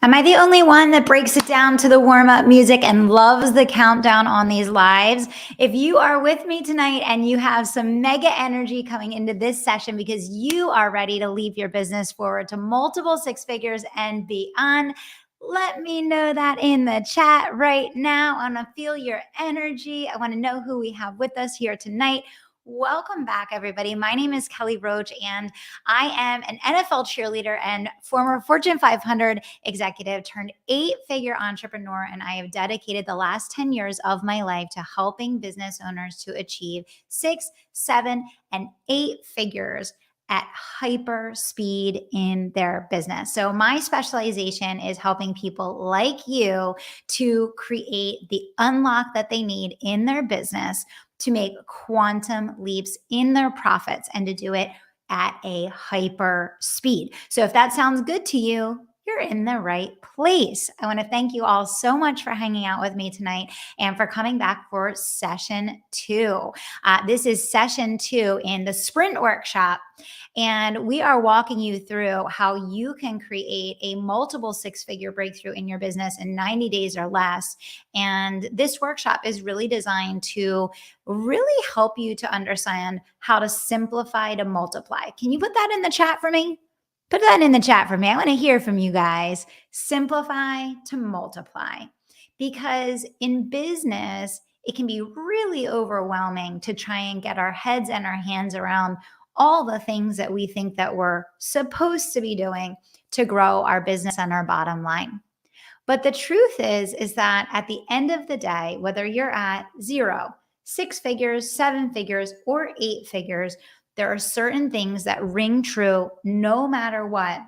Am I the only one that breaks it down to the warm-up music and loves the countdown on these lives? If you are with me tonight and you have some mega energy coming into this session because you are ready to leave your business forward to multiple six figures and beyond, let me know that in the chat right now. I want to feel your energy. I want to know who we have with us here tonight. Welcome back, everybody. My name is Kelly Roach, and I am an NFL cheerleader and former Fortune 500 executive turned eight-figure entrepreneur, and I have dedicated the last 10 years of my life to helping business owners to achieve 6, 7, and 8 figures at hyper speed in their business. So my specialization is helping people like you to create the unlock that they need in their business to make quantum leaps in their profits and to do it at a hyper speed. So if that sounds good to you, you're in the right place. I want to thank you all so much for hanging out with me tonight and for coming back for session 2. This is session 2 in the sprint workshop. And we are walking you through how you can create a multiple six-figure breakthrough in your business in 90 days or less. And this workshop is really designed to really help you to understand how to simplify to multiply. Can you put that in the chat for me? Put that in the chat for me. I want to hear from you guys. Simplify to multiply. Because in business, it can be really overwhelming to try and get our heads and our hands around all the things that we think that we're supposed to be doing to grow our business and our bottom line. But the truth is that at the end of the day, whether you're at 0, 6 figures, 7 figures, or 8 figures, there are certain things that ring true no matter what,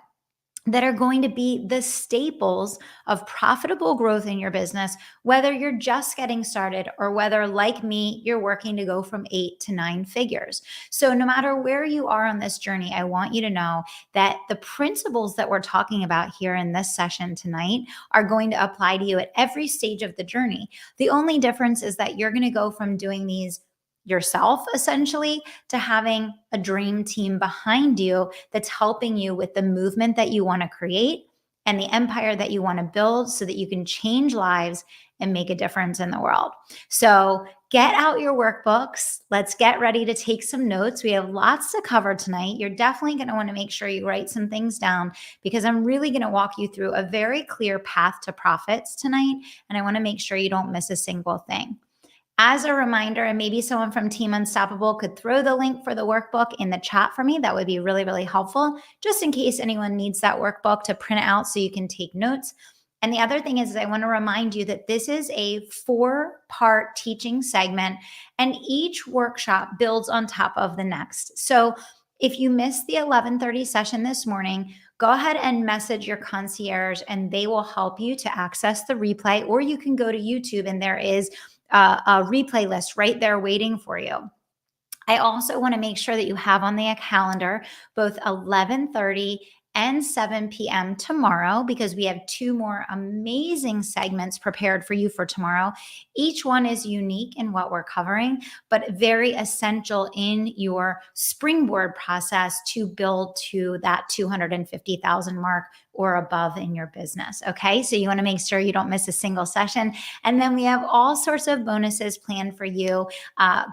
that are going to be the staples of profitable growth in your business, whether you're just getting started or whether, like me, you're working to go from 8 to 9 figures. So no matter where you are on this journey, I want you to know that the principles that we're talking about here in this session tonight are going to apply to you at every stage of the journey. The only difference is that you're going to go from doing these yourself, essentially, to having a dream team behind you that's helping you with the movement that you want to create and the empire that you want to build so that you can change lives and make a difference in the world. So get out your workbooks. Let's get ready to take some notes. We have lots to cover tonight. You're definitely going to want to make sure you write some things down because I'm really going to walk you through a very clear path to profits tonight. And I want to make sure you don't miss a single thing. As a reminder, and maybe someone from Team Unstoppable could throw the link for the workbook in the chat for me. That would be really, really helpful, just in case anyone needs that workbook to print out so you can take notes. And the other thing is I want to remind you that this is a 4-part teaching segment, and each workshop builds on top of the next. So if you missed the 11:30 session this morning, go ahead and message your concierge, and they will help you to access the replay, or you can go to YouTube, and there is a replay list right there waiting for you. I also want to make sure that you have on the calendar both 11:30 and 7 p.m. tomorrow, because we have 2 more amazing segments prepared for you for tomorrow. Each one is unique in what we're covering, but very essential in your springboard process to build to that 250,000 mark or above in your business. Okay, so you want to make sure you don't miss a single session. And then we have all sorts of bonuses planned for you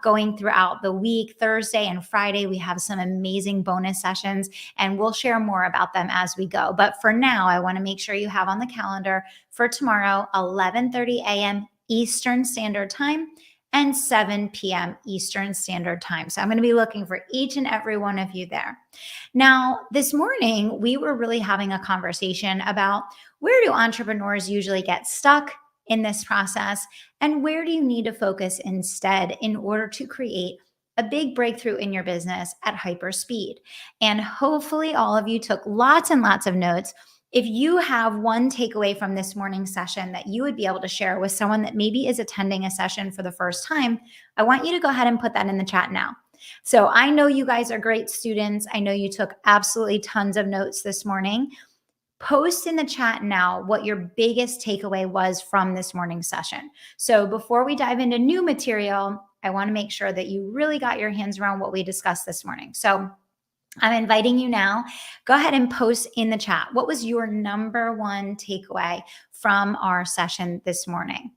going throughout the week. Thursday and Friday, we have some amazing bonus sessions, and we'll share more about them as we go. But for now, I want to make sure you have on the calendar for tomorrow, 11:30 a.m. Eastern Standard Time and 7 p.m. Eastern Standard Time. So I'm going to be looking for each and every one of you there. Now, this morning, we were really having a conversation about where do entrepreneurs usually get stuck in this process, and where do you need to focus instead in order to create a big breakthrough in your business at hyper speed. And hopefully all of you took lots and lots of notes. If you have one takeaway from this morning's session that you would be able to share with someone that maybe is attending a session for the first time, I want you to go ahead and put that in the chat now. So I know you guys are great students. I know you took absolutely tons of notes this morning. Post in the chat now what your biggest takeaway was from this morning's session. So before we dive into new material, I want to make sure that you really got your hands around what we discussed this morning. So I'm inviting you now. Go ahead and post in the chat. What was your number one takeaway from our session this morning?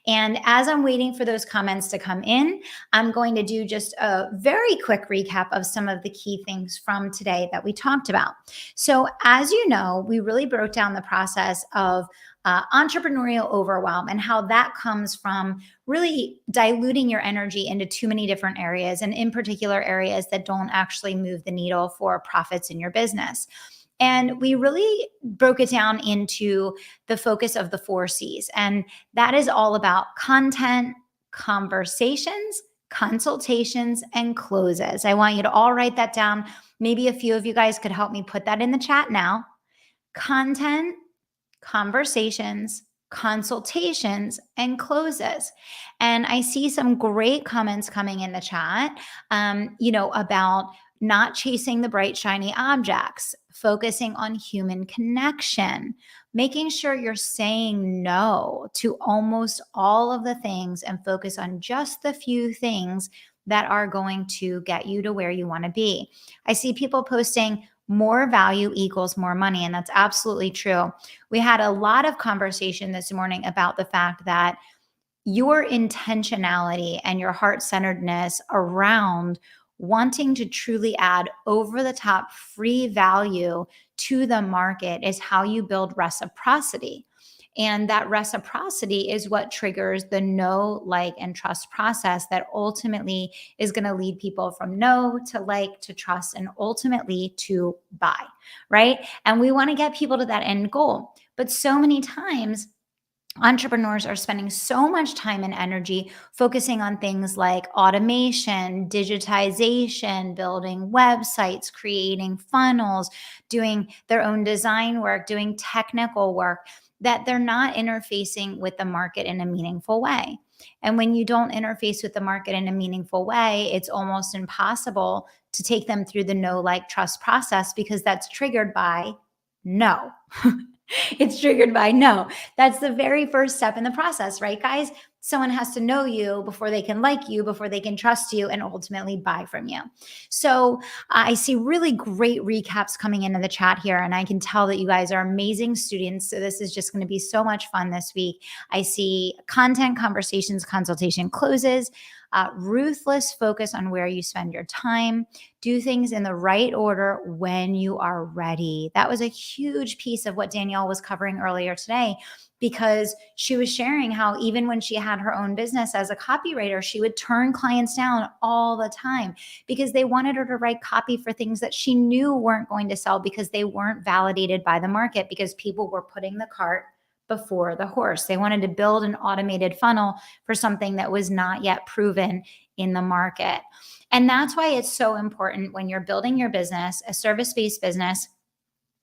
And as I'm waiting for those comments to come in, I'm going to do just a very quick recap of some of the key things from today that we talked about. So, as you know, we really broke down the process of entrepreneurial overwhelm and how that comes from really diluting your energy into too many different areas, and in particular, areas that don't actually move the needle for profits in your business. And we really broke it down into the focus of the 4 C's. And that is all about content, conversations, consultations, and closes. I want you to all write that down. Maybe a few of you guys could help me put that in the chat now. Content, conversations, consultations, and closes. And I see some great comments coming in the chat, about not chasing the bright, shiny objects, focusing on human connection, making sure you're saying no to almost all of the things and focus on just the few things that are going to get you to where you want to be. I see people posting more value equals more money, and that's absolutely true. We had a lot of conversation this morning about the fact that your intentionality and your heart-centeredness around wanting to truly add over the top free value to the market is how you build reciprocity. And that reciprocity is what triggers the know, like, and trust process that ultimately is going to lead people from know to like to trust and ultimately to buy, right? And we want to get people to that end goal. But so many times, entrepreneurs are spending so much time and energy focusing on things like automation, digitization, building websites, creating funnels, doing their own design work, doing technical work, that they're not interfacing with the market in a meaningful way. And when you don't interface with the market in a meaningful way, it's almost impossible to take them through the know, like, trust process, because that's triggered by no. It's triggered by no. That's the very first step in the process, right, guys? Someone has to know you before they can like you, before they can trust you, and ultimately buy from you. So I see really great recaps coming into the chat here, and I can tell that you guys are amazing students. So this is just going to be so much fun this week. I see content, conversations, consultation, closes. Ruthless focus on where you spend your time. Do things in the right order when you are ready. That was a huge piece of what Danielle was covering earlier today, because she was sharing how even when she had her own business as a copywriter, she would turn clients down all the time because they wanted her to write copy for things that she knew weren't going to sell because they weren't validated by the market, because people were putting the cart before the horse. They wanted to build an automated funnel for something that was not yet proven in the market. And that's why it's so important when you're building your business, a service-based business,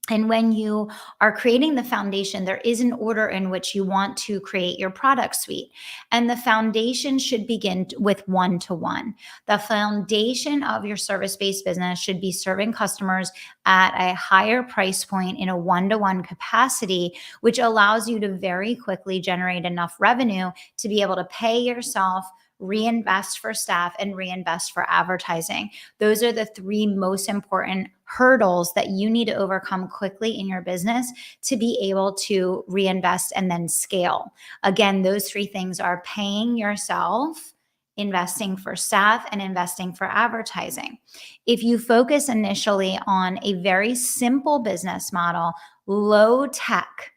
and when you are creating the foundation, there is an order in which you want to create your product suite. And the foundation should begin with one-to-one. The foundation of your service-based business should be serving customers at a higher price point in a one-to-one capacity, which allows you to very quickly generate enough revenue to be able to pay yourself, reinvest for staff, and reinvest for advertising. Those are the 3 most important hurdles that you need to overcome quickly in your business to be able to reinvest and then scale. Again, those 3 things are paying yourself, investing for staff, and investing for advertising. If you focus initially on a very simple business model, low tech,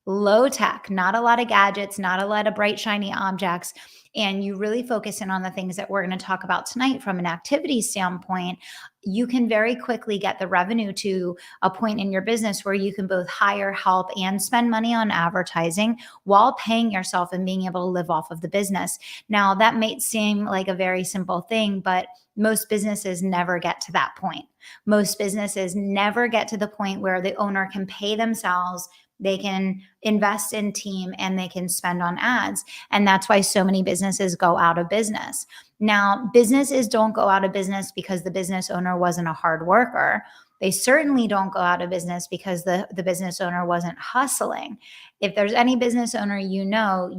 not a lot of gadgets, not a lot of bright, shiny objects, and you really focus in on the things that we're going to talk about tonight from an activity standpoint, you can very quickly get the revenue to a point in your business where you can both hire help and spend money on advertising while paying yourself and being able to live off of the business. Now, that might seem like a very simple thing, but most businesses never get to that point. Most businesses never get to the point where the owner can pay themselves, they can invest in team, and they can spend on ads. And that's why so many businesses go out of business. Now, businesses don't go out of business because the business owner wasn't a hard worker. They certainly don't go out of business because the business owner wasn't hustling. If there's any business owner you know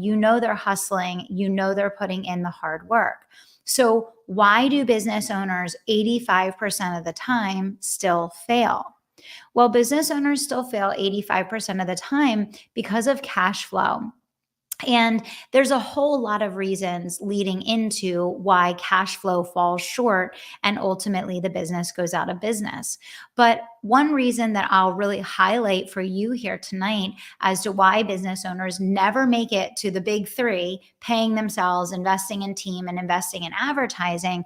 they're hustling, they're putting in the hard work. So, why do business owners 85% of the time still fail? Well, business owners still fail 85% of the time because of cash flow. And there's a whole lot of reasons leading into why cash flow falls short and ultimately the business goes out of business. But one reason that I'll really highlight for you here tonight as to why business owners never make it to the big three, paying themselves, investing in team, and investing in advertising,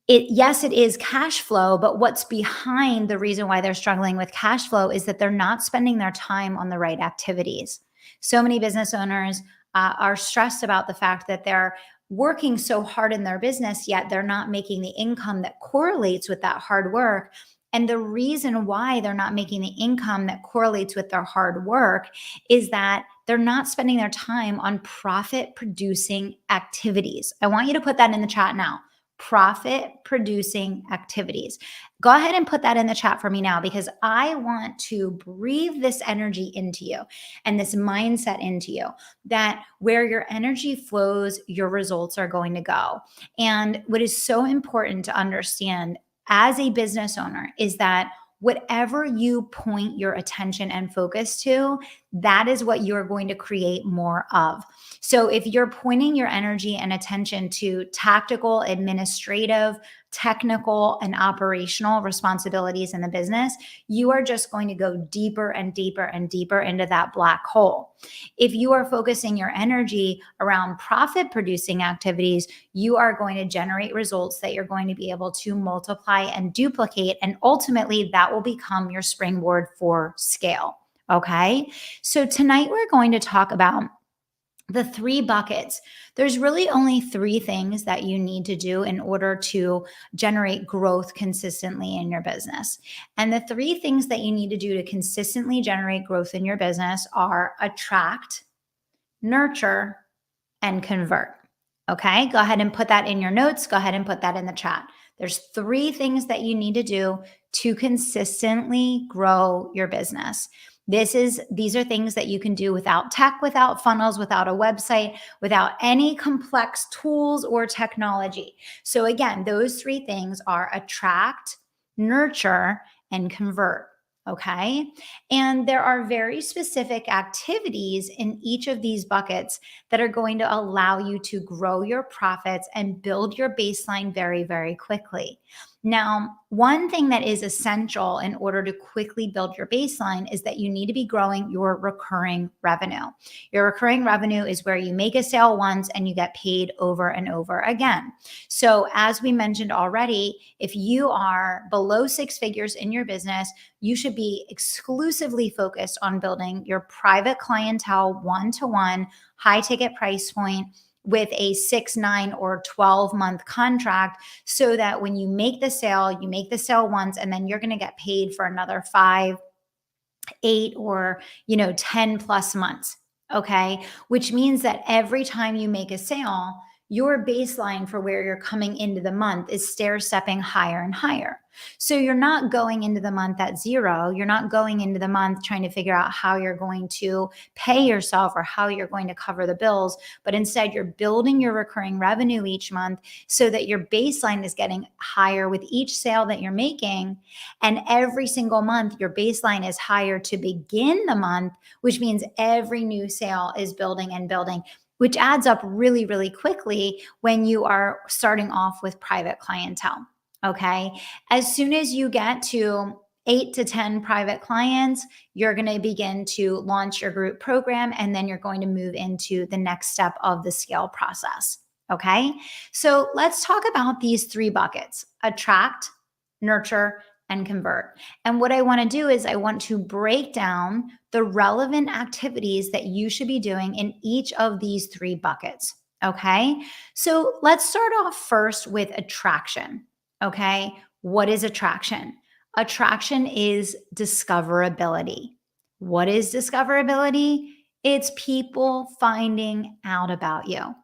yes, it is cash flow, but what's behind the reason why they're struggling with cash flow is that they're not spending their time on the right activities. So many business owners are stressed about the fact that they're working so hard in their business, yet they're not making the income that correlates with that hard work. And the reason why they're not making the income that correlates with their hard work is that they're not spending their time on profit producing activities. I want you to put that in the chat now. Profit producing activities. Go ahead and put that in the chat for me now, because I want to breathe this energy into you and this mindset into you that where your energy flows, your results are going to go. And what is so important to understand as a business owner is that whatever you point your attention and focus to, that is what you're going to create more of. So if you're pointing your energy and attention to tactical, administrative, technical, and operational responsibilities in the business, you are just going to go deeper and deeper and deeper into that black hole. If you are focusing your energy around profit producing activities, you are going to generate results that you're going to be able to multiply and duplicate. And ultimately, that will become your springboard for scale. Okay. So tonight we're going to talk about the three buckets. There's really only three things that you need to do in order to generate growth consistently in your business. And the three things that you need to do to consistently generate growth in your business are attract, nurture, and convert. Okay, go ahead and put that in your notes. Go ahead and put that in the chat. There's three things that you need to do to consistently grow your business. These are things that you can do without tech, without funnels, without a website, without any complex tools or technology. So again, those three things are attract, nurture, and convert. Okay. And there are very specific activities in each of these buckets that are going to allow you to grow your profits and build your baseline very, very quickly. Now, one thing that is essential in order to quickly build your baseline is that you need to be growing your recurring revenue. Your recurring revenue is where you make a sale once and you get paid over and over again. So, as we mentioned already, if you are below six figures in your business, you should be exclusively focused on building your private clientele one-to-one, high ticket price point with a 6, 9, or 12-month contract, so that when you make the sale, you make the sale once, and then you're going to get paid for another 5, 8, or 10 plus months. Okay. Which means that every time you make a sale, your baseline for where you're coming into the month is stair stepping higher and higher. So you're not going into the month at zero. You're not going into the month trying to figure out how you're going to pay yourself or how you're going to cover the bills, but instead you're building your recurring revenue each month so that your baseline is getting higher with each sale that you're making. And every single month, your baseline is higher to begin the month, which means every new sale is building and building, which adds up really, really quickly when you are starting off with private clientele. Okay. As soon as you get to 8 to 10 private clients, you're going to begin to launch your group program, and then you're going to move into the next step of the scale process. Okay. So let's talk about these three buckets: attract, nurture, and convert. And what I want to do is I want to break down the relevant activities that you should be doing in each of these three buckets. Okay. So let's start off first with attraction. Okay. What is attraction? Attraction is discoverability. What is discoverability? It's people finding out about you.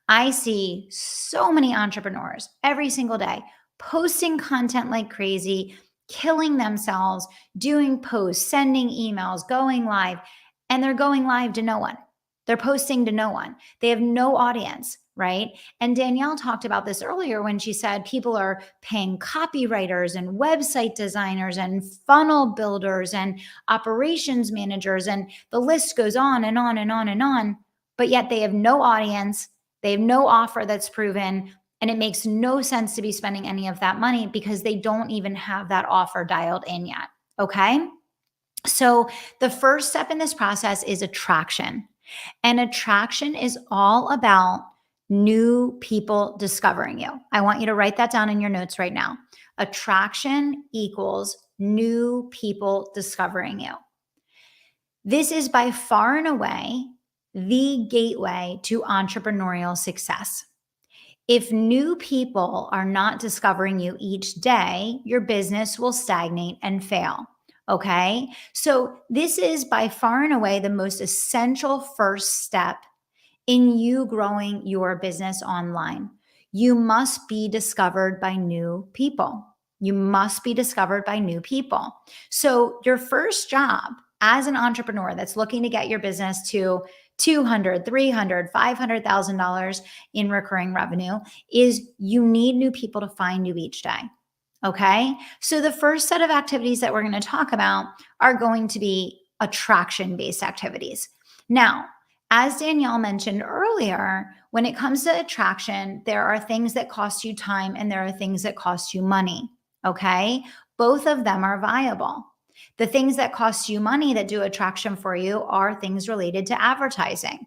I see so many entrepreneurs every single day posting content like crazy, killing themselves, doing posts, sending emails, going live, and they're going live to no one. They're posting to no one. They have no audience, right? And Danielle talked about this earlier when she said people are paying copywriters and website designers and funnel builders and operations managers, and the list goes on and on and on and on. But yet they have no audience, they have no offer that's proven, and it makes no sense to be spending any of that money because they don't even have that offer dialed in yet. Okay. So the first step in this process is attraction. And attraction is all about new people discovering you. I want you to write that down in your notes right now. Attraction equals new people discovering you. This is by far and away the gateway to entrepreneurial success. If new people are not discovering you each day, your business will stagnate and fail. Okay. So, this is by far and away the most essential first step in you growing your business online. You must be discovered by new people. You must be discovered by new people. So, your first job as an entrepreneur that's looking to get your business to $200, $300, $500,000 in recurring revenue is you need new people to find you each day. Okay. So the first set of activities that we're going to talk about are going to be attraction based activities. Now, as Danielle mentioned earlier, when it comes to attraction, there are things that cost you time and there are things that cost you money. Okay. Both of them are viable. The things that cost you money that do attraction for you are things related to advertising.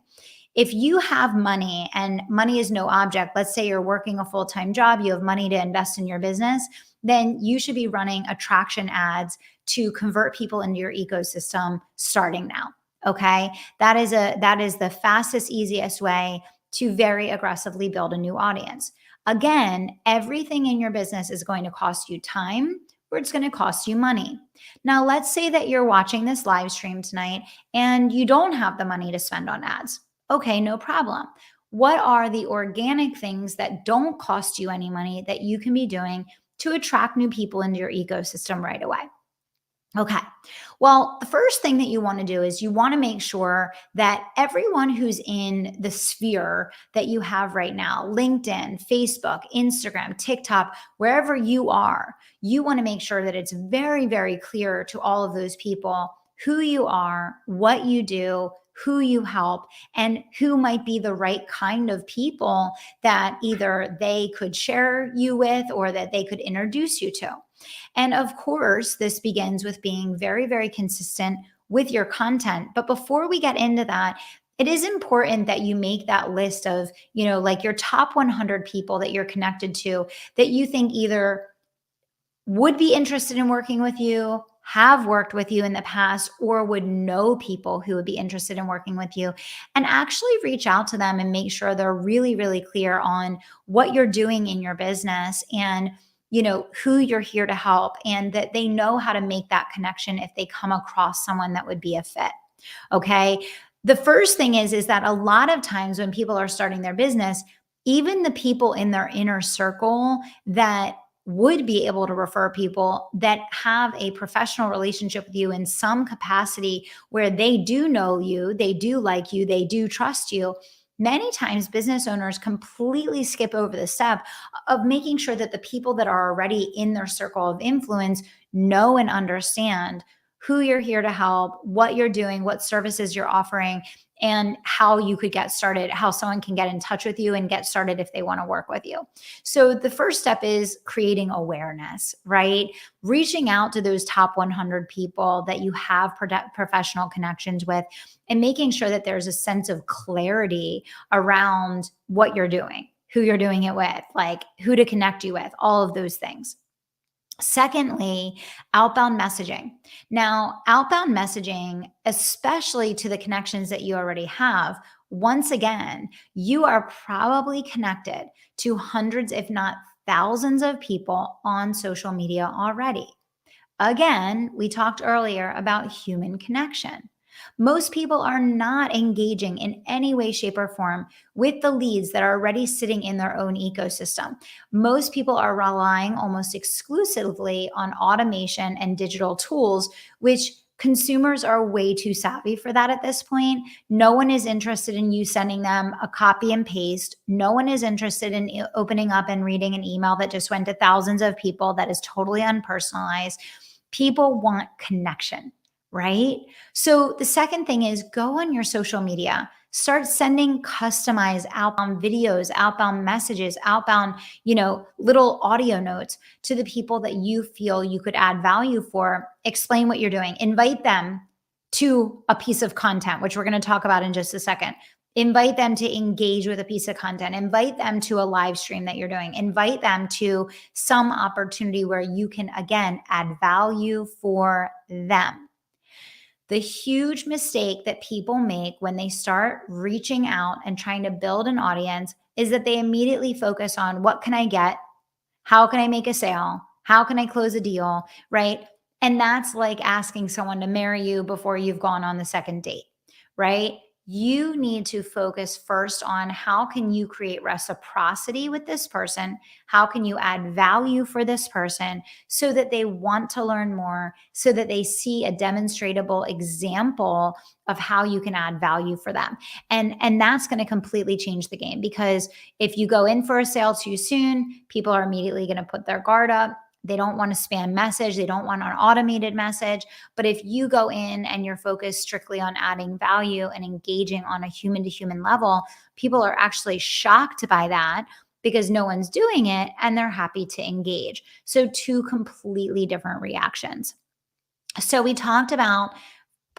If you have money and money is no object, let's say you're working a full-time job, you have money to invest in your business, then you should be running attraction ads to convert people into your ecosystem starting now. Okay. That is the fastest, easiest way to very aggressively build a new audience. Again, everything in your business is going to cost you time or it's going to cost you money. Now, let's say that you're watching this live stream tonight and you don't have the money to spend on ads. Okay, no problem. What are the organic things that don't cost you any money that you can be doing to attract new people into your ecosystem right away? Okay. Well, the first thing that you want to do is you want to make sure that everyone who's in the sphere that you have right now, LinkedIn, Facebook, Instagram, TikTok, wherever you are, you want to make sure that it's very, very clear to all of those people who you are, what you do, who you help, and who might be the right kind of people that either they could share you with or that they could introduce you to. And of course, this begins with being very, very consistent with your content. But before we get into that, it is important that you make that list of, like your top 100 people that you're connected to that you think either would be interested in working with you, have worked with you in the past, or would know people who would be interested in working with you, and actually reach out to them and make sure they're really, really clear on what you're doing in your business and who you're here to help, and that they know how to make that connection if they come across someone that would be a fit. Okay. The first thing is that a lot of times when people are starting their business, even the people in their inner circle that would be able to refer people that have a professional relationship with you in some capacity where they do know you, they do like you, they do trust you. Many times business owners completely skip over the step of making sure that the people that are already in their circle of influence know and understand who you're here to help, what you're doing, what services you're offering, and how you could get started, how someone can get in touch with you and get started if they want to work with you. So the first step is creating awareness, right? Reaching out to those top 100 people that you have professional connections with and making sure that there's a sense of clarity around what you're doing, who you're doing it with, like who to connect you with, all of those things. Secondly, outbound messaging. Now, outbound messaging, especially to the connections that you already have, once again, you are probably connected to hundreds, if not thousands of people on social media already. Again, we talked earlier about human connection. Most people are not engaging in any way, shape, or form with the leads that are already sitting in their own ecosystem. Most people are relying almost exclusively on automation and digital tools, which Consumers are way too savvy for that at this point. No one is interested in you sending them a copy and paste. No one is interested in opening up and reading an email that just went to thousands of people that is totally unpersonalized. People want connection, right? So the second thing is go on your social media. Start sending customized outbound videos, outbound messages, outbound, little audio notes to the people that you feel you could add value for. Explain what you're doing. Invite them to a piece of content, which we're going to talk about in just a second. Invite them to engage with a piece of content. Invite them to a live stream that you're doing. Invite them to some opportunity where you can, again, add value for them. The huge mistake that people make when they start reaching out and trying to build an audience is that they immediately focus on what can I get? How can I make a sale? How can I close a deal? Right? And that's like asking someone to marry you before you've gone on the second date, right? You need to focus first on how can you create reciprocity with this person? How can you add value for this person so that they want to learn more, so that they see a demonstrable example of how you can add value for them. And that's going to completely change the game, because if you go in for a sale too soon, people are immediately going to put their guard up. They don't want a spam message. They don't want an automated message. But if you go in and you're focused strictly on adding value and engaging on a human to human level, people are actually shocked by that because no one's doing it and they're happy to engage. So two completely different reactions. So we talked about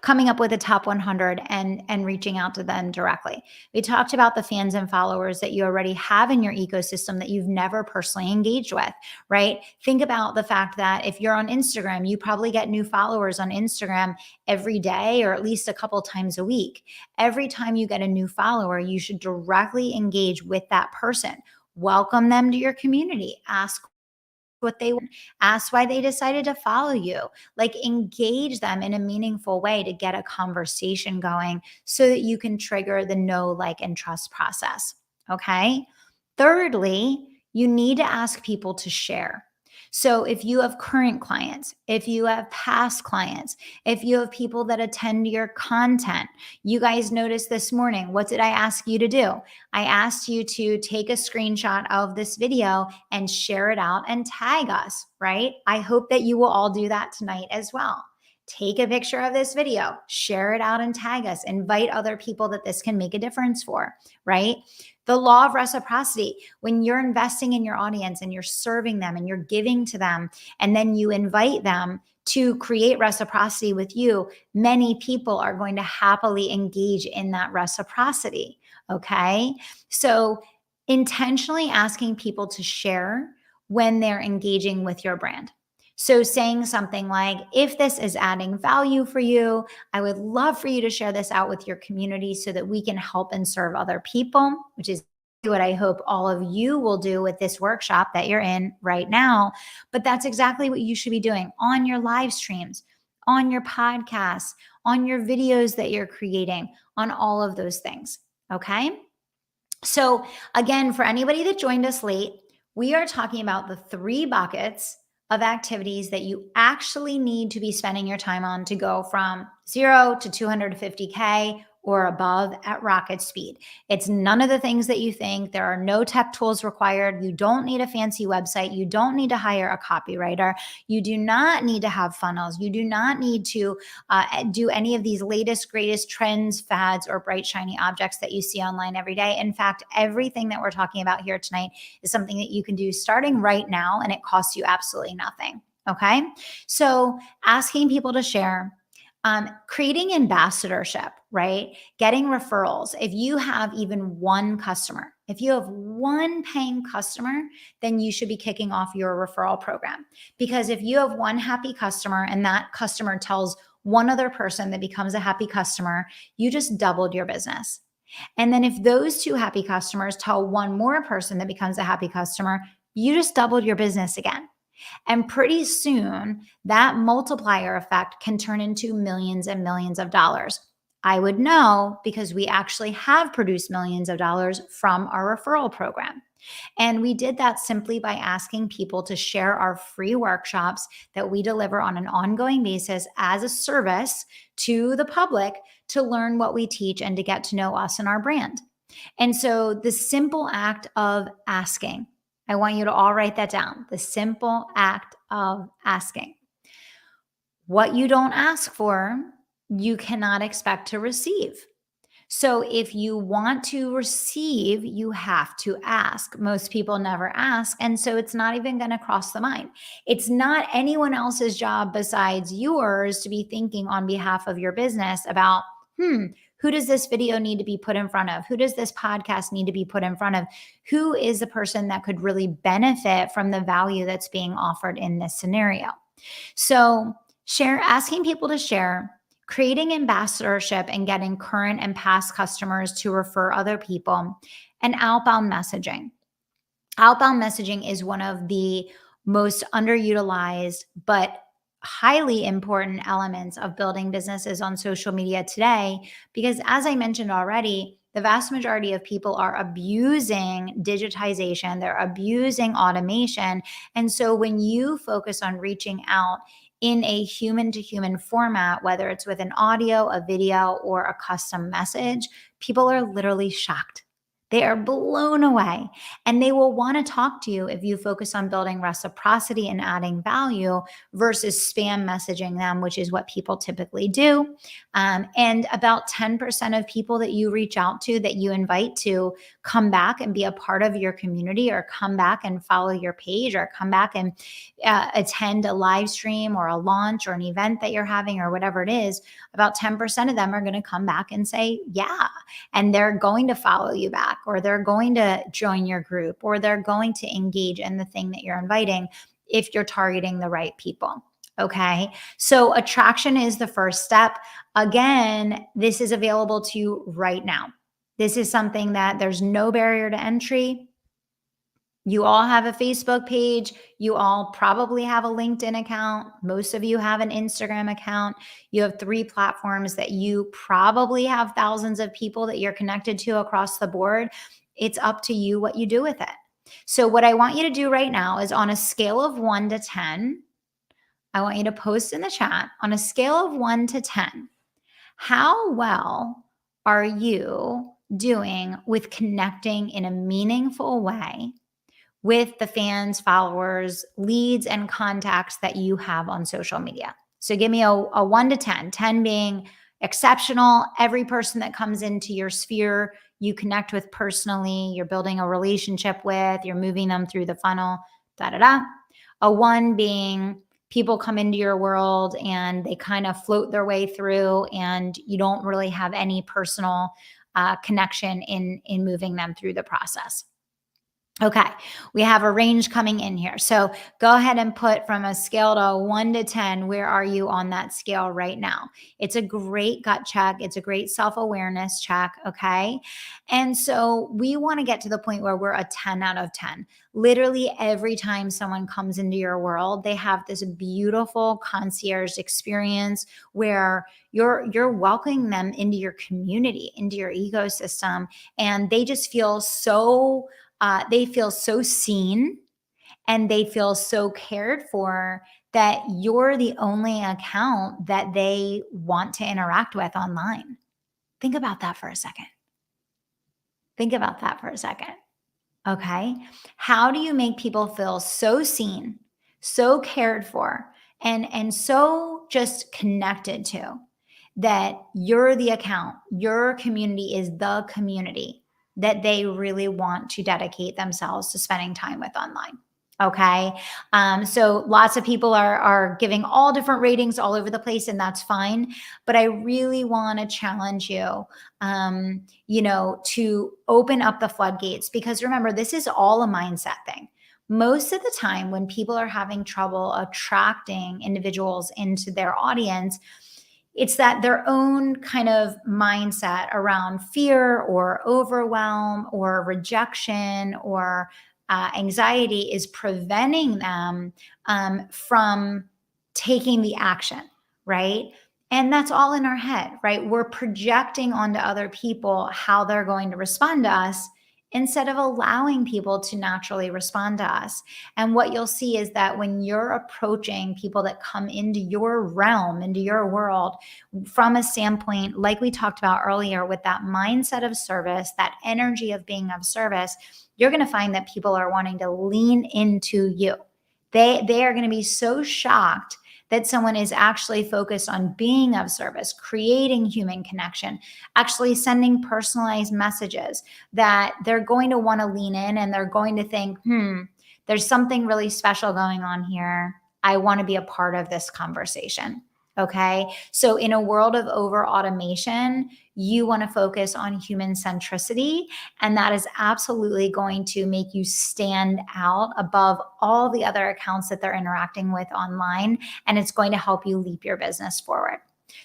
coming up with a top 100 and reaching out to them directly. We talked about the fans and followers that you already have in your ecosystem that you've never personally engaged with, right? Think about the fact that if you're on Instagram, you probably get new followers on Instagram every day or at least a couple times a week. Every time you get a new follower, you should directly engage with that person. Welcome them to your community. Ask what they want. Ask why they decided to follow you. Like, engage them in a meaningful way to get a conversation going so that you can trigger the know, like, and trust process. Okay. Thirdly, you need to ask people to share. So if you have current clients, if you have past clients, if you have people that attend your content, you guys noticed this morning, what did I ask you to do? I asked you to take a screenshot of this video and share it out and tag us, right? I hope that you will all do that tonight as well. Take a picture of this video, share it out and tag us, invite other people that this can make a difference for, right? The law of reciprocity, when you're investing in your audience and you're serving them and you're giving to them, and then you invite them to create reciprocity with you, many people are going to happily engage in that reciprocity. Okay. So intentionally asking people to share when they're engaging with your brand. So saying something like, if this is adding value for you, I would love for you to share this out with your community so that we can help and serve other people, which is what I hope all of you will do with this workshop that you're in right now. But that's exactly what you should be doing on your live streams, on your podcasts, on your videos that you're creating, on all of those things. Okay. So again, for anybody that joined us late, we are talking about the 3 buckets of activities that you actually need to be spending your time on to go from 0 to 250K or above at rocket speed. It's none of the things that you think. There are no tech tools required. You don't need a fancy website. You don't need to hire a copywriter. You do not need to have funnels. You do not need to do any of these latest, greatest trends, fads, or bright, shiny objects that you see online every day. In fact, everything that we're talking about here tonight is something that you can do starting right now, and it costs you absolutely nothing. Okay? So asking people to share, creating ambassadorship, right? Getting referrals. If you have even one customer, if you have one paying customer, then you should be kicking off your referral program. Because if you have one happy customer and that customer tells one other person that becomes a happy customer, you just doubled your business. And then if those 2 happy customers tell one more person that becomes a happy customer, you just doubled your business again. And pretty soon, that multiplier effect can turn into millions and millions of dollars. I would know because we actually have produced millions of dollars from our referral program. And we did that simply by asking people to share our free workshops that we deliver on an ongoing basis as a service to the public to learn what we teach and to get to know us and our brand. And so the simple act of asking, I want you to all write that down. The simple act of asking. What you don't ask for, you cannot expect to receive. So if you want to receive, you have to ask. Most people never ask. And so it's not even going to cross the mind. It's not anyone else's job besides yours to be thinking on behalf of your business about, who does this video need to be put in front of? Who does this podcast need to be put in front of? Who is the person that could really benefit from the value that's being offered in this scenario? So asking people to share, creating ambassadorship and getting current and past customers to refer other people, and outbound messaging. Outbound messaging is one of the most underutilized but highly important elements of building businesses on social media today, because as I mentioned already, the vast majority of people are abusing digitization, they're abusing automation. And so when you focus on reaching out in a human to human format, whether it's with an audio, a video, or a custom message, people are literally shocked. They are blown away, and they will want to talk to you if you focus on building reciprocity and adding value versus spam messaging them, which is what people typically do. And about 10% of people that you reach out to, that you invite to come back and be a part of your community, or come back and follow your page, or come back and attend a live stream or a launch or an event that you're having or whatever it is, about 10% of them are going to come back and say, yeah, and they're going to follow you back, or they're going to join your group, or they're going to engage in the thing that you're inviting if you're targeting the right people. Okay. So attraction is the first step. Again, this is available to you right now. This is something that there's no barrier to entry. You all have a Facebook page. You all probably have a LinkedIn account. Most of you have an Instagram account. You have 3 platforms that you probably have thousands of people that you're connected to across the board. It's up to you what you do with it. So what I want you to do right now is, on a scale of 1 to 10, I want you to post in the chat, on a scale of 1 to 10, how well are you doing with connecting in a meaningful way with the fans, followers, leads, and contacts that you have on social media? So give me a 1 to 10, 10 being exceptional. Every person that comes into your sphere, you connect with personally, you're building a relationship with, you're moving them through the funnel, A 1 being people come into your world and they kind of float their way through, and you don't really have any personal connection in moving them through the process. Okay, we have a range coming in here. So go ahead and put, from a scale to 1 to 10, where are you on that scale right now? It's a great gut check. It's a great self-awareness check, okay? And so we want to get to the point where we're a 10 out of 10. Literally every time someone comes into your world, they have this beautiful concierge experience where you're welcoming them into your community, into your ecosystem, and they just feel so seen, and they feel so cared for, that you're the only account that they want to interact with online. Think about that for a second. Okay. How do you make people feel so seen, so cared for, and so just connected to, that you're the account, your community is the community that they really want to dedicate themselves to spending time with online? Okay. So lots of people are giving all different ratings all over the place, and that's fine. But I really want to challenge you, to open up the floodgates, because remember, this is all a mindset thing. Most of the time when people are having trouble attracting individuals into their audience, it's that their own kind of mindset around fear or overwhelm or rejection or anxiety is preventing them from taking the action, right? And that's all in our head, right? We're projecting onto other people how they're going to respond to us instead of allowing people to naturally respond to us. And what you'll see is that when you're approaching people that come into your realm, into your world, from a standpoint, like we talked about earlier, with that mindset of service, that energy of being of service, you're going to find that people are wanting to lean into you. They are going to be so shocked that someone is actually focused on being of service, creating human connection, actually sending personalized messages, that they're going to want to lean in and they're going to think, there's something really special going on here. I want to be a part of this conversation. Okay. So in a world of over automation, you want to focus on human centricity. And that is absolutely going to make you stand out above all the other accounts that they're interacting with online. And it's going to help you leap your business forward.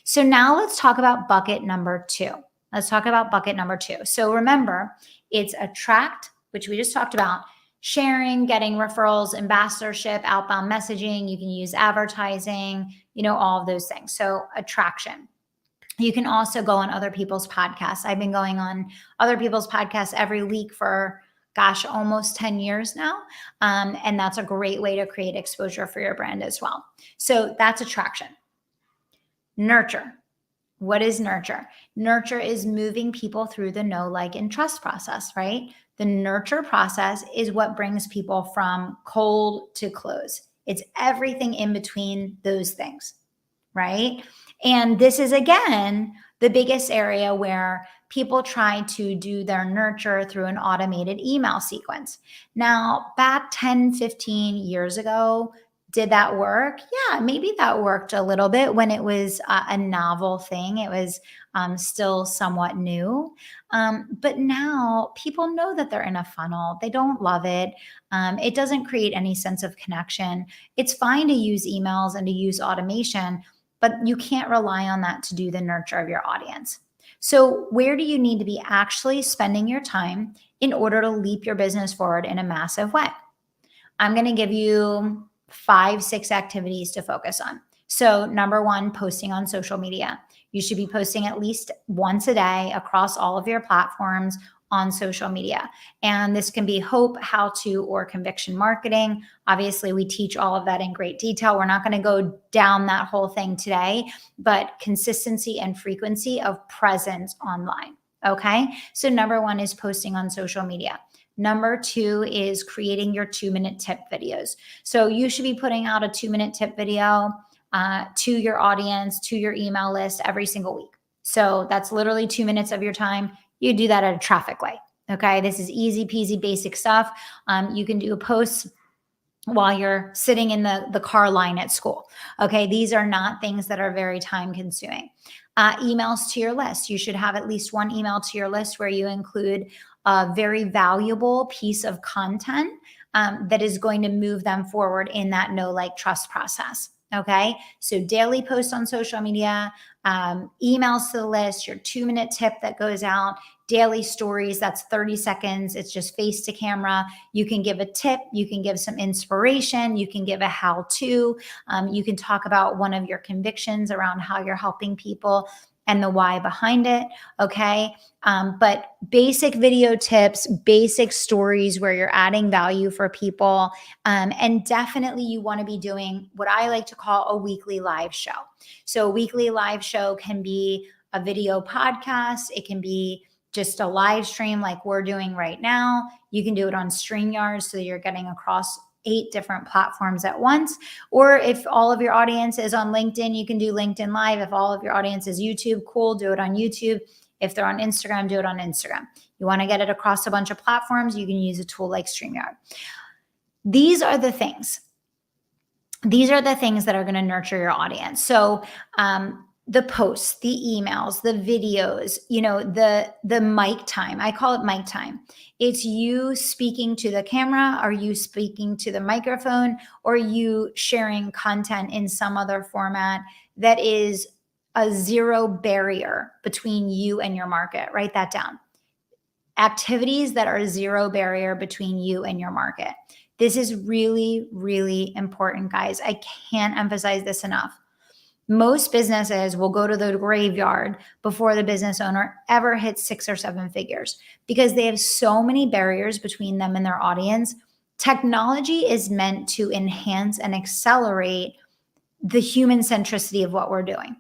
So now let's talk about bucket number 2. So remember, it's attract, which we just talked about, sharing, getting referrals, ambassadorship, outbound messaging. You can use advertising, all of those things. So attraction. You can also go on other people's podcasts. I've been going on other people's podcasts every week for, almost 10 years now. And that's a great way to create exposure for your brand as well. So that's attraction. Nurture. What is nurture? Nurture is moving people through the know, like, and trust process, right? The nurture process is what brings people from cold to close. It's everything in between those things, right? And this is, again, the biggest area where people try to do their nurture through an automated email sequence. Now, back 10, 15 years ago, did that work? Yeah, maybe that worked a little bit when it was a novel thing. It was still somewhat new. But now people know that they're in a funnel. They don't love it. It doesn't create any sense of connection. It's fine to use emails and to use automation, but you can't rely on that to do the nurture of your audience. So where do you need to be actually spending your time in order to leap your business forward in a massive way? I'm going to give you 5, 6 activities to focus on. So number 1, posting on social media. You should be posting at least once a day across all of your platforms on social media. And this can be hope, how to, or conviction marketing. Obviously, we teach all of that in great detail. We're not going to go down that whole thing today, but consistency and frequency of presence online. Okay. So number 1 is posting on social media. Number 2 is creating your 2-minute tip videos. So you should be putting out a 2-minute tip video to your audience, to your email list every single week. So that's literally 2 minutes of your time. You do that at a traffic light. Okay. This is easy peasy basic stuff. You can do a post while you're sitting in the car line at school. Okay. These are not things that are very time consuming. Emails to your list. You should have at least 1 email to your list where you include a very valuable piece of content that is going to move them forward in that know, like, trust process. Okay. So daily posts on social media, emails to the list, your 2-minute tip that goes out, daily stories. That's 30 seconds. It's just face to camera. You can give a tip. You can give some inspiration. You can give a how to. You can talk about one of your convictions around how you're helping people and the why behind it. Okay. But basic video tips, basic stories where you're adding value for people. And definitely you want to be doing what I like to call a weekly live show. So a weekly live show can be a video podcast. It can be just a live stream like we're doing right now. You can do it on StreamYard, so you're getting across 8 different platforms at once. Or if all of your audience is on LinkedIn, you can do LinkedIn Live. If all of your audience is YouTube, cool, do it on YouTube. If they're on Instagram, do it on Instagram. You want to get it across a bunch of platforms, you can use a tool like StreamYard. These are the things. These are the things that are going to nurture your audience. So the posts, the emails, the videos, the mic time. I call it mic time. It's you speaking to the camera. Are you speaking to the microphone? Or are you sharing content in some other format that is a zero barrier between you and your market? Write that down. Activities that are zero barrier between you and your market. This is really, really important, guys. I can't emphasize this enough. Most businesses will go to the graveyard before the business owner ever hits 6 or 7 figures because they have so many barriers between them and their audience. Technology is meant to enhance and accelerate the human centricity of what we're doing.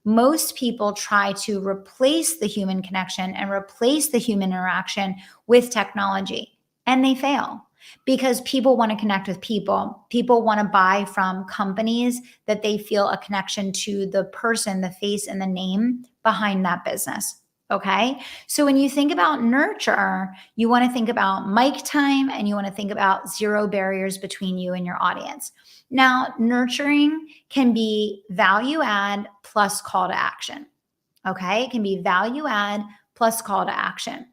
Most people try to replace the human connection and replace the human interaction with technology, and they fail because people want to connect with people. People want to buy from companies that they feel a connection to the person, the face, and the name behind that business. Okay. So when you think about nurture, you want to think about mic time and you want to think about zero barriers between you and your audience. Now, nurturing can be value add plus call to action. Okay. It can be value add plus call to action.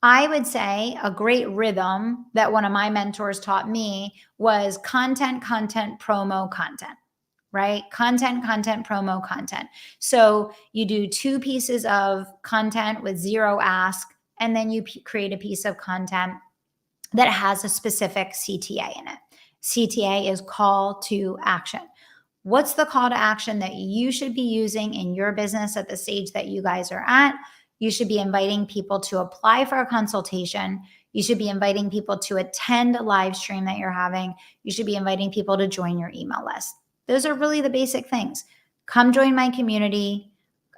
I would say a great rhythm that one of my mentors taught me was content, promo, content. Right? Content, promo, content. So you do 2 pieces of content with 0 ask, and then you create a piece of content that has a specific CTA in it. CTA is call to action. What's the call to action that you should be using in your business at the stage that you guys are at? You should be inviting people to apply for a consultation. You should be inviting people to attend a live stream that you're having. You should be inviting people to join your email list. Those are really the basic things. Come join my community,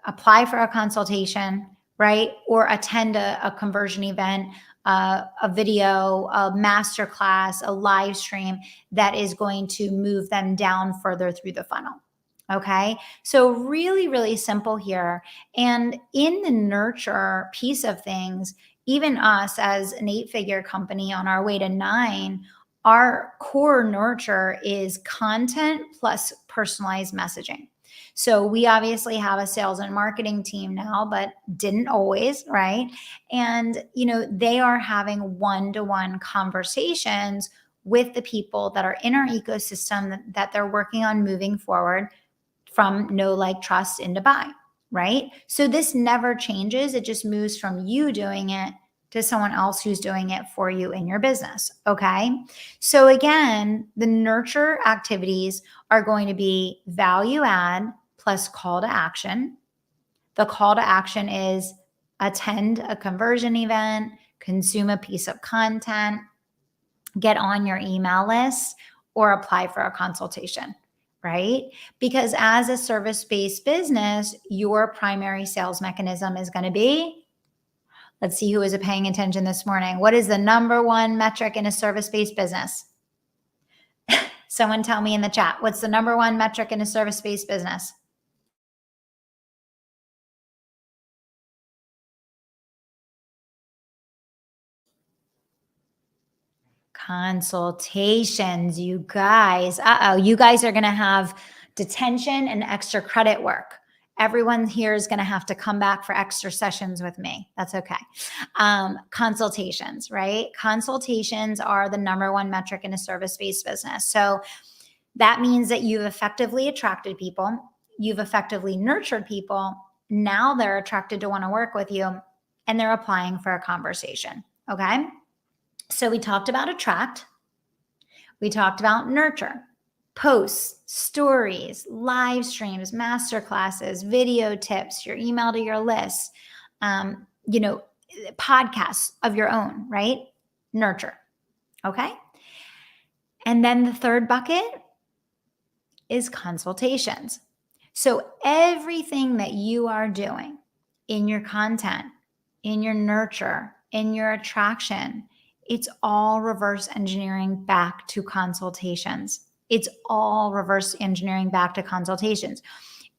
apply for a consultation, right? Or attend a conversion event, a video, a masterclass, a live stream that is going to move them down further through the funnel. Okay. So really, really simple here. And in the nurture piece of things, even us as an 8-figure company on our way to 9, our core nurture is content plus personalized messaging. So we obviously have a sales and marketing team now, but didn't always, right? And, they are having one-to-one conversations with the people that are in our ecosystem that they're working on moving forward from know, like, trust into buy, right? So this never changes. It just moves from you doing it to someone else who's doing it for you in your business. Okay. So again, the nurture activities are going to be value add plus call to action. The call to action is attend a conversion event, consume a piece of content, get on your email list, or apply for a consultation, right? Because as a service-based business, your primary sales mechanism is going to be, let's see who is paying attention this morning. What is the number one metric in a service-based business? Someone tell me in the chat. What's the number one metric in a service-based business? Consultations, you guys. You guys are going to have detention and extra credit work. Everyone here is going to have to come back for extra sessions with me. That's okay. Consultations, right? Consultations are the number one metric in a service-based business. So that means that you've effectively attracted people. You've effectively nurtured people. Now they're attracted to want to work with you and they're applying for a conversation. Okay. So we talked about attract. We talked about nurture. Posts, stories, live streams, masterclasses, video tips, your email to your list, podcasts of your own, right? Nurture. Okay. And then the third bucket is consultations. So everything that you are doing in your content, in your nurture, in your attraction, it's all reverse engineering back to consultations. It's all reverse engineering back to consultations.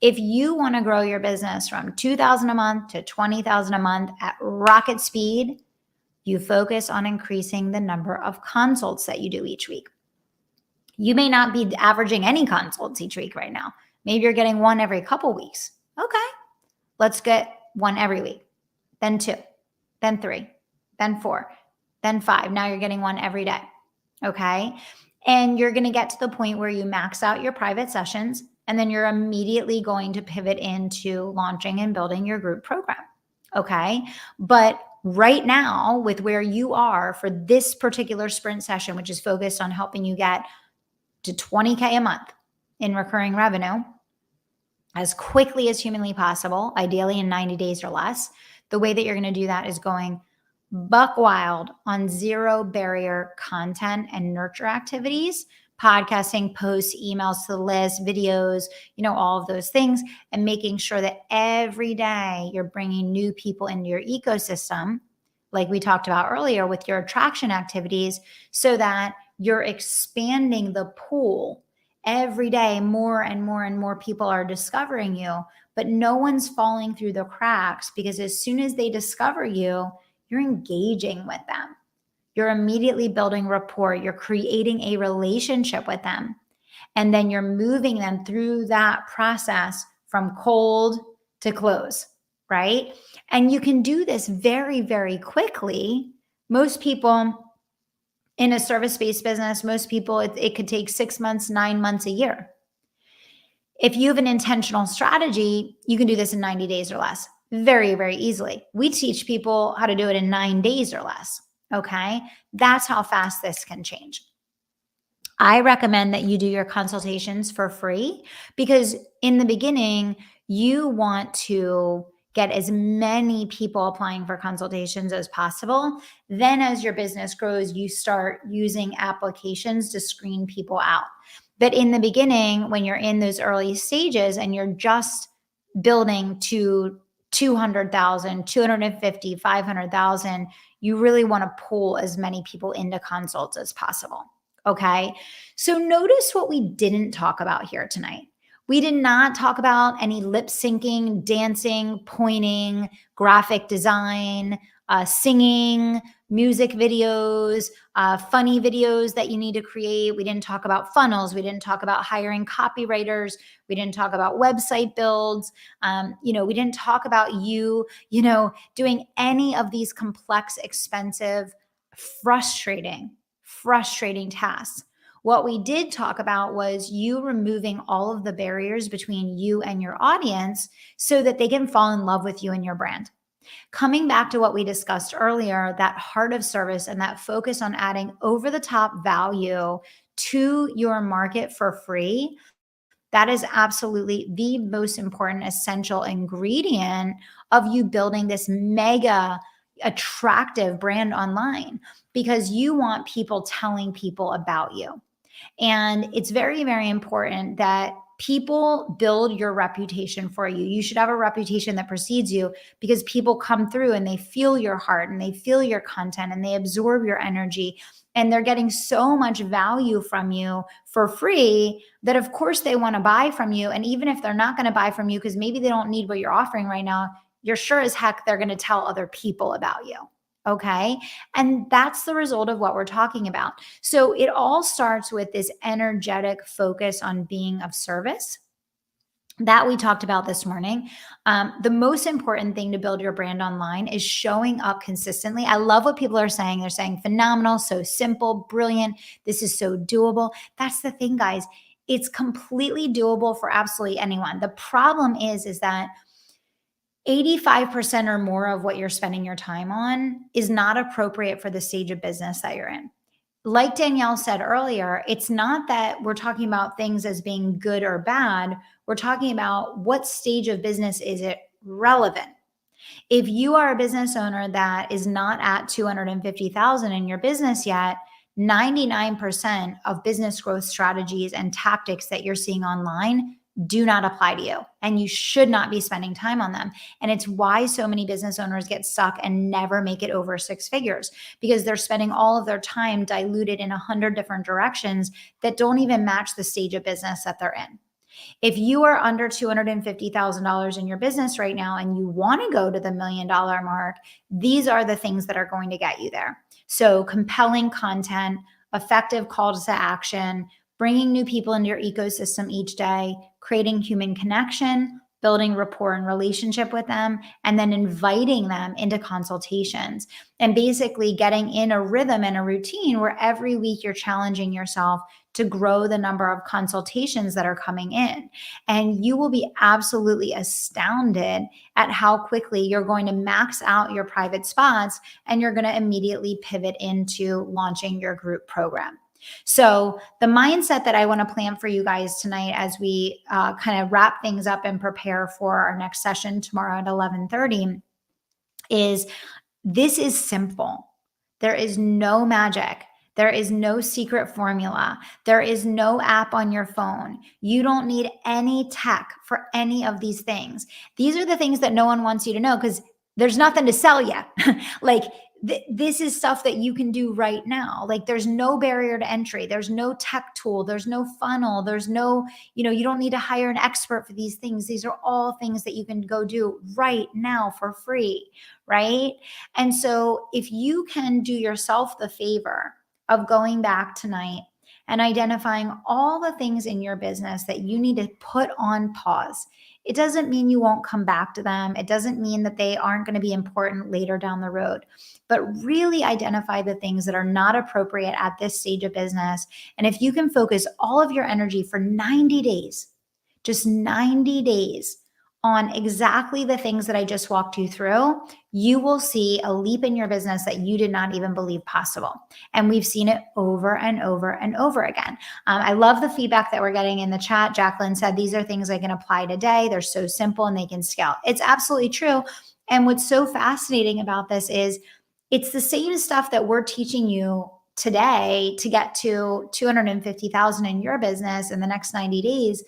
If you want to grow your business from $2,000 a month to $20,000 a month at rocket speed, you focus on increasing the number of consults that you do each week. You may not be averaging any consults each week right now. Maybe you're getting one every couple weeks. Okay, let's get one every week, then 2, then 3, then 4, then 5. Now you're getting one every day. Okay. And you're going to get to the point where you max out your private sessions, and then you're immediately going to pivot into launching and building your group program. Okay. But right now, with where you are for this particular sprint session, which is focused on helping you get to $20K a month in recurring revenue, as quickly as humanly possible, ideally in 90 days or less. The way that you're going to do that is going buck wild on zero barrier content and nurture activities, podcasting, posts, emails to the list, videos, all of those things, and making sure that every day you're bringing new people into your ecosystem, like we talked about earlier with your attraction activities, so that you're expanding the pool. Every day, more and more and more people are discovering you, but no one's falling through the cracks, because as soon as they discover you, you're engaging with them. You're immediately building rapport. You're creating a relationship with them. And then you're moving them through that process from cold to close, right? And you can do this very, very quickly. Most people in a service-based business, most people, it could take 6 months, 9 months, a year. If you have an intentional strategy, you can do this in 90 days or less, very, very easily. We teach people how to do it in 9 days or less. Okay. That's how fast this can change. I recommend that you do your consultations for free, because in the beginning, you want to get as many people applying for consultations as possible. Then as your business grows, you start using applications to screen people out. But in the beginning, when you're in those early stages and you're just building to 200,000, 250, 500,000, you really want to pull as many people into consults as possible. Okay. So notice what we didn't talk about here tonight. We did not talk about any lip syncing, dancing, pointing, graphic design, singing, music videos, funny videos that you need to create. We didn't talk about funnels. We didn't talk about hiring copywriters. We didn't talk about website builds. We didn't talk about you doing any of these complex, expensive, frustrating tasks. What we did talk about was you removing all of the barriers between you and your audience so that they can fall in love with you and your brand. Coming back to what we discussed earlier, that heart of service and that focus on adding over the top value to your market for free, that is absolutely the most important essential ingredient of you building this mega attractive brand online, because you want people telling people about you. And it's very, very important that people build your reputation for you. You should have a reputation that precedes you, because people come through and they feel your heart and they feel your content and they absorb your energy, and they're getting so much value from you for free that of course they want to buy from you. And even if they're not going to buy from you because maybe they don't need what you're offering right now, you're sure as heck they're going to tell other people about you. Okay. And that's the result of what we're talking about. So it all starts with this energetic focus on being of service that we talked about this morning. The most important thing to build your brand online is showing up consistently. I love what people are saying. They're saying phenomenal, so simple, brilliant. This is so doable. That's the thing, guys. It's completely doable for absolutely anyone. The problem is that 85% or more of what you're spending your time on is not appropriate for the stage of business that you're in. Like Danielle said earlier, it's not that we're talking about things as being good or bad. We're talking about what stage of business is it relevant. If you are a business owner that is not at 250,000 in your business yet, 99% of business growth strategies and tactics that you're seeing online do not apply to you, and you should not be spending time on them. And it's why so many business owners get stuck and never make it over 6 figures, because they're spending all of their time diluted in 100 different directions that don't even match the stage of business that they're in. If you are under $250,000 in your business right now and you want to go to the $1 million mark, these are the things that are going to get you there. So compelling content, effective calls to action, bringing new people into your ecosystem each day, creating human connection, building rapport and relationship with them, and then inviting them into consultations, and basically getting in a rhythm and a routine where every week you're challenging yourself to grow the number of consultations that are coming in. And you will be absolutely astounded at how quickly you're going to max out your private spots, and you're going to immediately pivot into launching your group program. So the mindset that I want to plan for you guys tonight as we kind of wrap things up and prepare for our next session tomorrow at 11:30 is this is simple. There is no magic. There is no secret formula. There is no app on your phone. You don't need any tech for any of these things. These are the things that no one wants you to know because there's nothing to sell you. Like this is stuff that you can do right now. Like there's no barrier to entry. There's no tech tool. There's no funnel. There's no, you don't need to hire an expert for these things. These are all things that you can go do right now for free, right? And so if you can do yourself the favor of going back tonight and identifying all the things in your business that you need to put on pause. It doesn't mean you won't come back to them. It doesn't mean that they aren't going to be important later down the road, but really identify the things that are not appropriate at this stage of business. And if you can focus all of your energy for 90 days, just 90 days on exactly the things that I just walked you through, you will see a leap in your business that you did not even believe possible. And we've seen it over and over and over again. I love the feedback that we're getting in the chat. Jacqueline said, these are things I can apply today. They're so simple and they can scale. It's absolutely true. And what's so fascinating about this is it's the same stuff that we're teaching you today to get to 250,000 in your business in the next 90 days.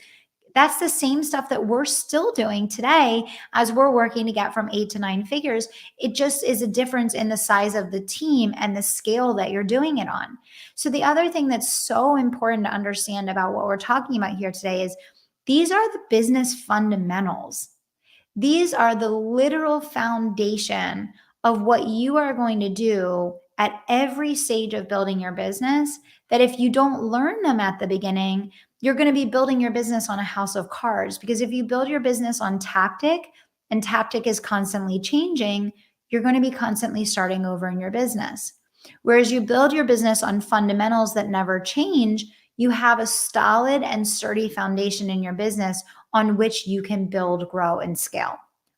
That's the same stuff that we're still doing today as we're working to get from 8 to 9 figures. It just is a difference in the size of the team and the scale that you're doing it on. So the other thing that's so important to understand about what we're talking about here today is these are the business fundamentals. These are the literal foundation of what you are going to do at every stage of building your business, that if you don't learn them at the beginning, you're going to be building your business on a house of cards. Because if you build your business on tactic, and tactic is constantly changing, you're going to be constantly starting over in your business. Whereas you build your business on fundamentals that never change, you have a solid and sturdy foundation in your business on which you can build, grow, and scale.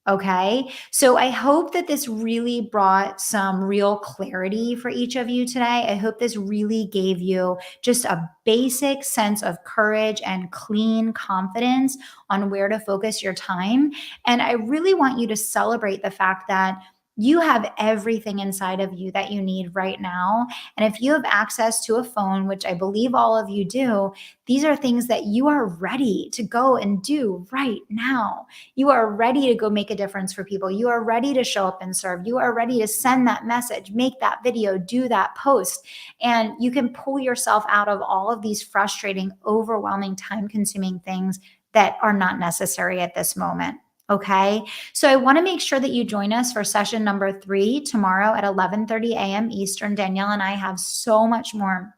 Okay. So I hope that this really brought some real clarity for each of you today. I hope this really gave you just a basic sense of courage and clean confidence on where to focus your time. And I really want you to celebrate the fact that you have everything inside of you that you need right now. And if you have access to a phone, which I believe all of you do, these are things that you are ready to go and do right now. You are ready to go make a difference for people. You are ready to show up and serve. You are ready to send that message, make that video, do that post. And you can pull yourself out of all of these frustrating, overwhelming, time-consuming things that are not necessary at this moment. Okay. So I want to make sure that you join us for session number 3 tomorrow at 11:30 a.m. Eastern. Danielle and I have so much more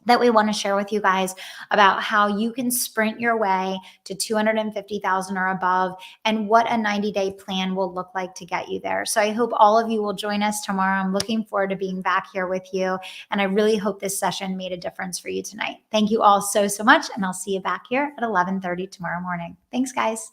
that we want to share with you guys about how you can sprint your way to 250,000 or above and what a 90-day plan will look like to get you there. So I hope all of you will join us tomorrow. I'm looking forward to being back here with you. And I really hope this session made a difference for you tonight. Thank you all so much. And I'll see you back here at 11:30 tomorrow morning. Thanks, guys.